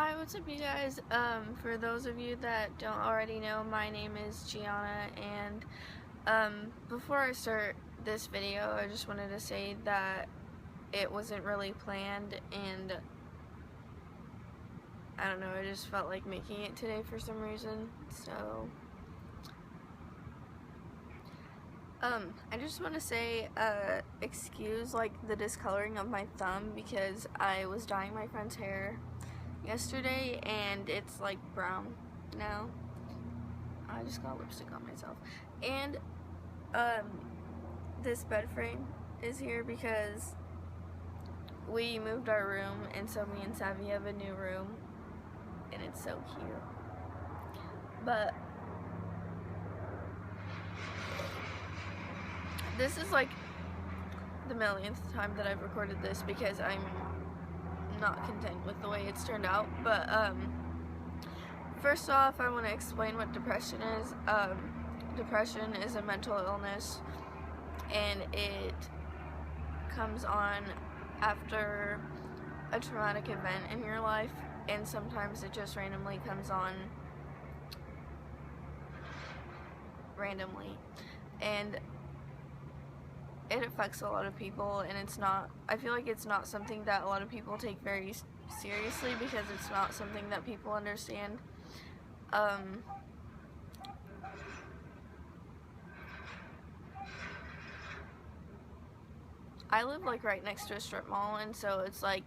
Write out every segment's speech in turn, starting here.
Hi, what's up, you guys? For those of you that don't already know, my name is Gianna, and before I start this video, I just wanted to say that it wasn't really planned, and I don't know, I just felt like making it today for some reason. So I just want to say excuse like the discoloring of my thumb, because I was dyeing my friend's hair yesterday and it's like brown now. I just got lipstick on myself. And this bed frame is here because we moved our room, and so me and Savvy have a new room, and it's so cute. But this is like the millionth time that I've recorded this because I'm not content with the way it's turned out. But first off, I want to explain what depression is. Depression is a mental illness, and it comes on after a traumatic event in your life, and sometimes it just randomly comes on randomly, and it affects a lot of people, and I feel like it's not something that a lot of people take very seriously because it's not something that people understand. I live like right next to a strip mall, and so it's like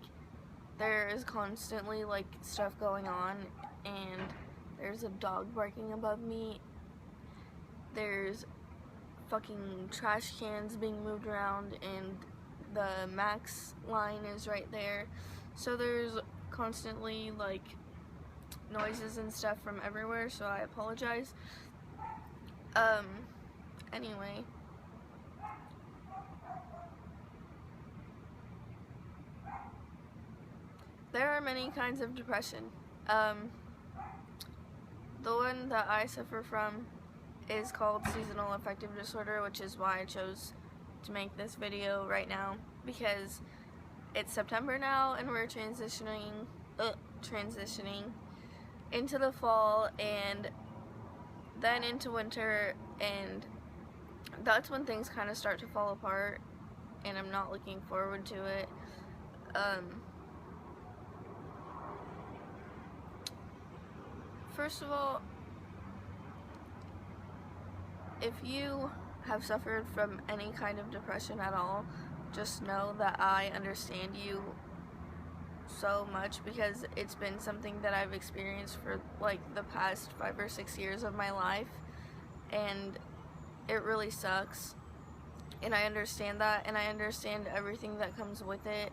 there is constantly like stuff going on, and there's a dog barking above me, there's fucking trash cans being moved around, and the Max line is right there, so there's constantly like noises and stuff from everywhere, so I apologize. Anyway, there are many kinds of depression. The one that I suffer from is called seasonal affective disorder, which is why I chose to make this video right now, because it's September now and we're transitioning into the fall and then into winter, and that's when things kind of start to fall apart, and I'm not looking forward to it. First of all, if you have suffered from any kind of depression at all, just know that I understand you so much, because it's been something that I've experienced for like the past 5 or 6 years of my life, and it really sucks, and I understand that, and I understand everything that comes with it,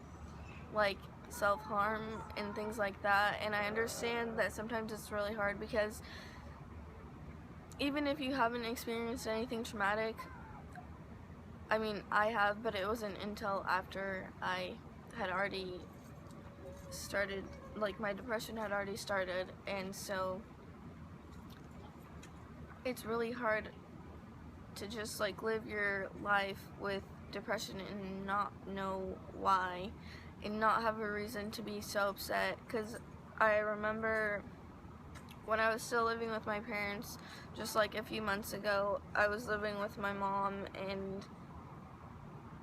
like self-harm and things like that, and I understand that sometimes it's really hard because even if you haven't experienced anything traumatic, I mean, I have, but it wasn't until after I had already started, like my depression had already started, and so it's really hard to just like live your life with depression and not know why, and not have a reason to be so upset. Because I remember when I was still living with my parents, just like a few months ago, I was living with my mom, and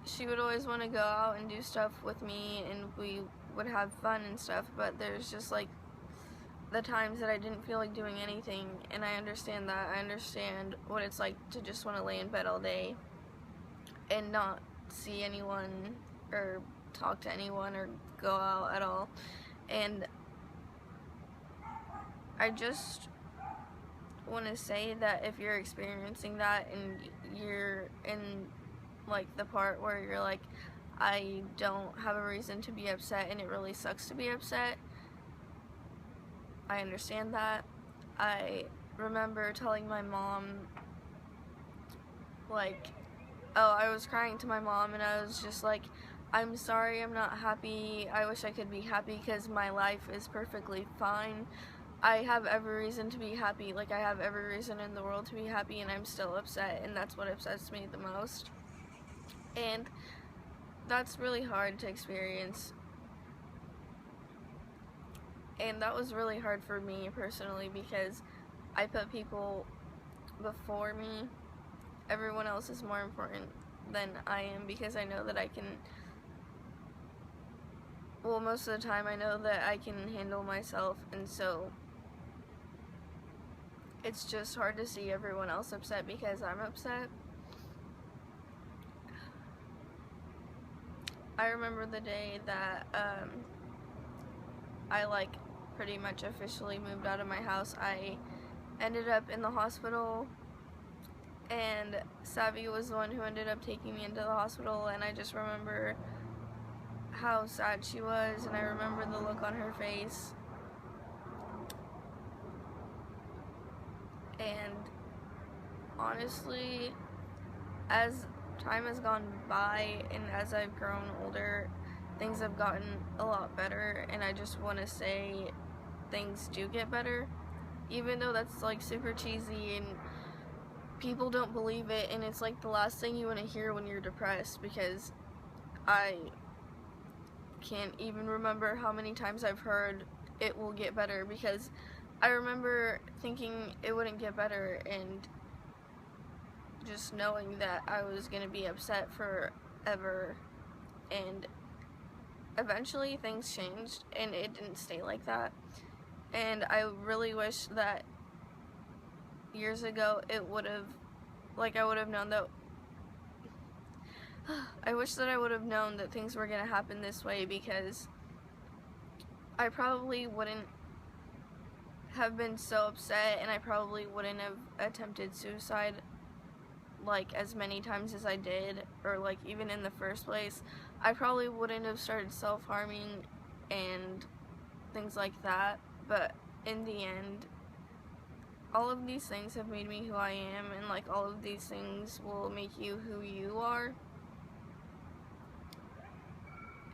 she would always want to go out and do stuff with me, and we would have fun and stuff, but there's just like the times that I didn't feel like doing anything, and I understand that. I understand what it's like to just want to lay in bed all day and not see anyone or talk to anyone or go out at all, and I just want to say that if you're experiencing that and you're in like the part where you're like, I don't have a reason to be upset and it really sucks to be upset, I understand that. I remember telling my mom, like, I was crying to my mom, and I was just like, I'm sorry I'm not happy, I wish I could be happy because my life is perfectly fine. I have every reason to be happy, like I have every reason in the world to be happy, and I'm still upset, and that's what upsets me the most. And that's really hard to experience. And that was really hard for me personally because I put people before me. Everyone else is more important than I am because I know that I can, well, most of the time I know that I can handle myself, and so it's just hard to see everyone else upset because I'm upset. I remember the day that I pretty much officially moved out of my house. I ended up in the hospital, and Savvy was the one who ended up taking me into the hospital, and I just remember how sad she was, and I remember the look on her face. And honestly, as time has gone by and as I've grown older, things have gotten a lot better, and I just want to say things do get better, even though that's super cheesy and people don't believe it, and it's the last thing you want to hear when you're depressed, because I can't even remember how many times I've heard it will get better, because I remember thinking it wouldn't get better and just knowing that I was going to be upset forever, and eventually things changed and it didn't stay like that. And I really wish that years ago it would have, I would have known that, I wish that I would have known that things were going to happen this way, because I probably wouldn't have been so upset, and I probably wouldn't have attempted suicide as many times as I did, or even in the first place. I probably wouldn't have started self-harming and things like that, but in the end, all of these things have made me who I am, and all of these things will make you who you are.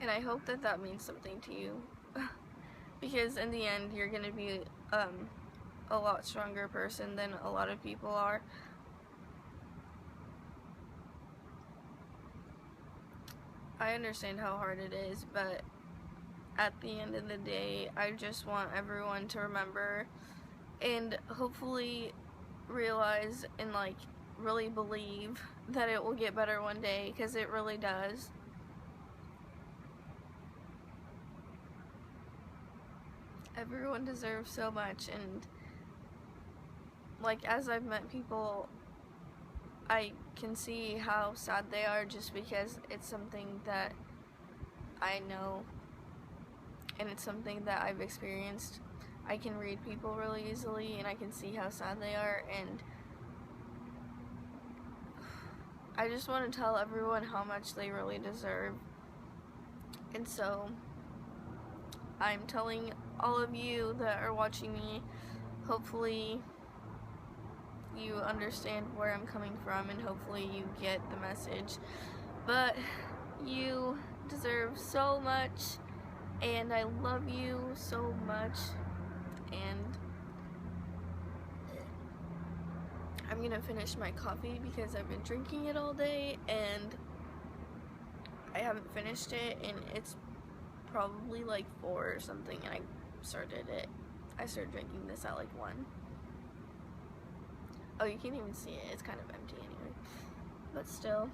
And I hope that that means something to you, because in the end, you're gonna be a lot stronger person than a lot of people are. I understand how hard it is, but at the end of the day, I just want everyone to remember and hopefully realize and really believe that it will get better one day, because it really does. Everyone deserves so much, and as I've met people, I can see how sad they are just because it's something that I know and it's something that I've experienced. I can read people really easily, and I can see how sad they are, and I just want to tell everyone how much they really deserve. And so I'm telling all of you that are watching me, hopefully you understand where I'm coming from, and hopefully you get the message. But you deserve so much, and I love you so much, and I'm gonna finish my coffee because I've been drinking it all day and I haven't finished it, and it's probably 4 or something, and I started drinking this at 1. Oh, you can't even see it. It's kind of empty anyway. But still.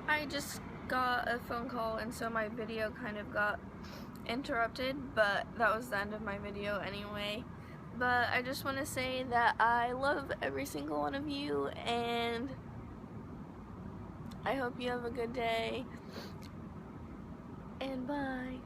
I just got a phone call, and so my video kind of got interrupted, but that was the end of my video anyway. But I just want to say that I love every single one of you, and I hope you have a good day. And bye.